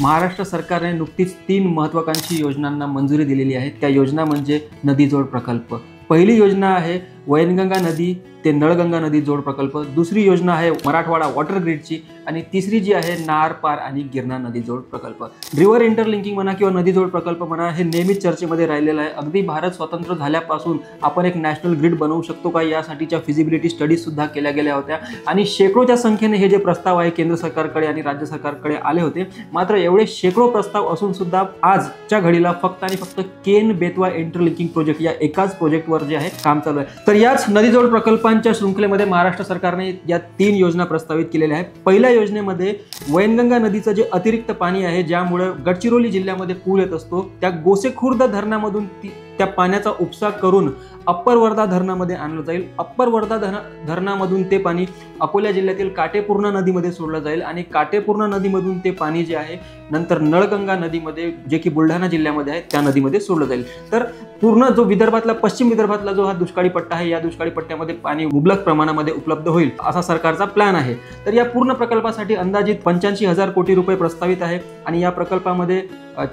महाराष्ट्र सरकारने नुकतीच 3 महत्त्वाकांक्षी योजनांना मंजुरी दिलेली आहे। त्या योजना म्हणजे नदी जोड प्रकल्प। पहिली योजना आहे वैनगंगा नदी ते नळगंगा नदी जोड प्रकल्प, दुसरी योजना आहे मराठवाडा वॉटर ग्रिडची आणि तिसरी जी आहे नार पार आणि गिरणा नदी जोड प्रकल्प। रिव्हर इंटरलिंकिंग म्हणा किंवा नदी जोड प्रकल्प म्हणा हे नेहमीच चर्चेमध्ये राहिलेलं आहे। अगदी भारत स्वतंत्र झाल्यापासून आपण एक नॅशनल ग्रिड बनवू शकतो का यासाठीच्या फिजिबिलिटी स्टडीज सुद्धा केल्या गेल्या होत्या आणि शेकडोच्या संख्येने हे जे प्रस्ताव आहे केंद्र सरकारकडे आणि राज्य सरकारकडे आले होते। मात्र एवढे शेकडो प्रस्ताव असून सुद्धा आजच्या घडीला फक्त आणि फक्त केन बेतवा इंटरलिंकिंग प्रोजेक्ट या एकाच प्रोजेक्टवर जे आहे काम चालू आहे। तर याच नदी जोड प्रकल्पांच्या शृंखलेमध्ये महाराष्ट्र सरकारने या 3 योजना प्रस्तावित केलेल्या आहेत। पहिल्या योजनेमध्ये वैनगंगा नदीचं जे अतिरिक्त पाणी आहे ज्यामुळे गडचिरोली जिल्ह्यामध्ये पूर येत असतो त्या गोसेखुर्द धरणामधून त्या पाण्याचा उपसा करून अप्पर वर्धा धरणामध्ये आणलं जाईल। अप्पर वर्धा धरणामधून ते पाणी अकोला जिल्ह्यातील काटेपूर्णा नदीमध्ये सोडलं जाईल आणि काटेपूर्णा नदीमधून ते पाणी जे आहे नंतर नळगंगा नदीमध्ये जे की बुलढाणा जिल्ह्यामध्ये आहे त्या नदीमध्ये सोडलं जाईल। तर पूर्ण जो विदर्भातला पश्चिम विदर्भातला जो हा दुष्काळी पट्टा आहे या दुष्काळी पट्ट्यामध्ये पाणी मुबलक प्रमाणामध्ये उपलब्ध होईल असा सरकारचा प्लॅन आहे। तर या पूर्ण प्रकल्पासाठी अंदाजित 85,000 कोटी रुपये प्रस्तावित आहे आणि या प्रकल्पामध्ये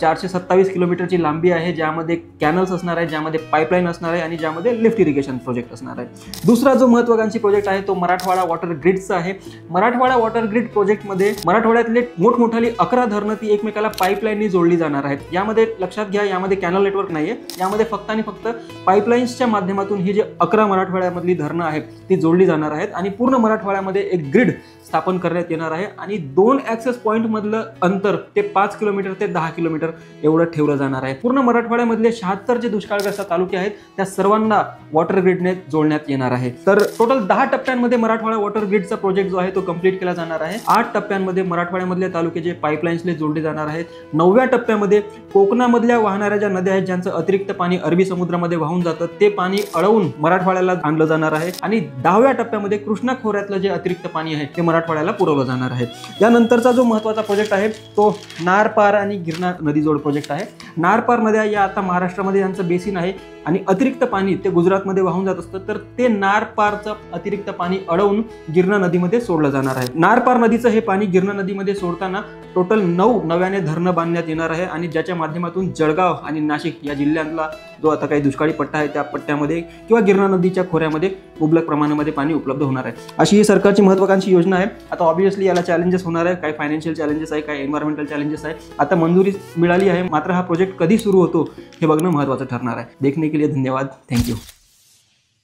427 किलोमीटरची लांबी आहे ज्यामध्ये कॅनल्स असणार आहे, ज्यामध्ये पाईपलाईन असणार आहे आणि ज्यामध्ये लिफ्ट इरिगेशन प्रोजेक्ट असणार आहे। दुसरा जो महत्त्वाकांक्षी प्रोजेक्ट आहे तो मराठवाडा वॉटर ग्रिडचा आहे। मराठवाडा वॉटर ग्रिड प्रोजेक्टमध्ये मराठवाड्यातले मोठमोठाली 11 धरणं ती एकमेकाला पाईपलाईननी जोडली जाणार आहेत। यामध्ये लक्षात घ्या यामध्ये कॅनल नेटवर्क नाहीये, यामध्ये फक्त आणि फक्त पाईपलाईन्सच्या माध्यमातून ही जे 11 मराठवाड्यामधली धरणं आहेत ती जोडली जाणार आहेत आणि पूर्ण मराठवाड्यामध्ये एक ग्रिड स्थापन करण्यात येणार आहे आणि 2 ॲक्सेस पॉईंट मधलं अंतर ते 5 किलोमीटर ते 10 किलोमीटर एवढं ठेवलं जाणार आहे। पूर्ण मराठवाड्यामधले 76 जे दुष्काळग्रस्त तालुके आहेत त्या सर्वांना वॉटर ग्रिडने जोडण्यात येणार आहे। तर टोटल 10 टप्प्यांमध्ये मराठवाडा वॉटर ग्रिडचा प्रोजेक्ट जो आहे तो कंप्लीट केला जाणार आहे। 8 टप्प्यांमध्ये मराठवाड्यामधले तालुके जे पाईपलाईन्सने जोडले जाणार आहेत। 9व्या टप्प्यामध्ये कोकणामधल्या वाहणाऱ्या ज्या नद्या आहेत ज्यांचं अतिरिक्त पाणी अरबी समुद्रामध्ये वाहून जातं ते पाणी अडवून मराठवाड्याला आणलं जाणार आहे आणि 10व्या टप्प्यामध्ये कृष्णा खोऱ्यातलं जे अतिरिक्त पाणी आहे ते मराठवाड्याला पुरवलं जाणार आहे। यानंतरचा जो महत्त्वाचा प्रोजेक्ट आहे तो नार पार आणि गिरणा नदी जोड प्रोजेक्ट आहे। नार पार नद्या या आता महाराष्ट्रामध्ये यांचं बेसिन आहे आणि अतिरिक्त पाणी ते गुजरातमध्ये वाहून जात असतं तर ते नार पारचं अतिरिक्त पाणी अडवून गिरणा नदीमध्ये सोडलं जाणार आहे। नार पार नदीचं हे पाणी गिरणा नदीमध्ये सोडताना टोटल 9 नव्याने धरणं बांधण्यात येणार आहे आणि ज्याच्या माध्यमातून जळगाव आणि नाशिक या जिल्ह्यांना जो आता काही दुष्काळी पट्टा आहे त्या पट्ट्यामध्ये किंवा गिरणा नदीच्या खोऱ्यामध्ये मुबलक प्रमाणामध्ये पाणी उपलब्ध होणार आहे। अशी ही सरकारची महत्त्वाकांक्षी योजना आहे। आता ऑब्विसली याला चॅलेंजेस होणार आहे, काही फायनान्शियल चॅलेंजेस आहे, काही एन्व्हायरमेंटल चॅलेंजेस आहे। आता मंजुरी मिळाली आहे मात्र हा प्रोजेक्ट कधी सुरू होतो हे बघणं महत्त्वाचं ठरणार आहे। देखने के लिए धन्यवाद, थँक्यू।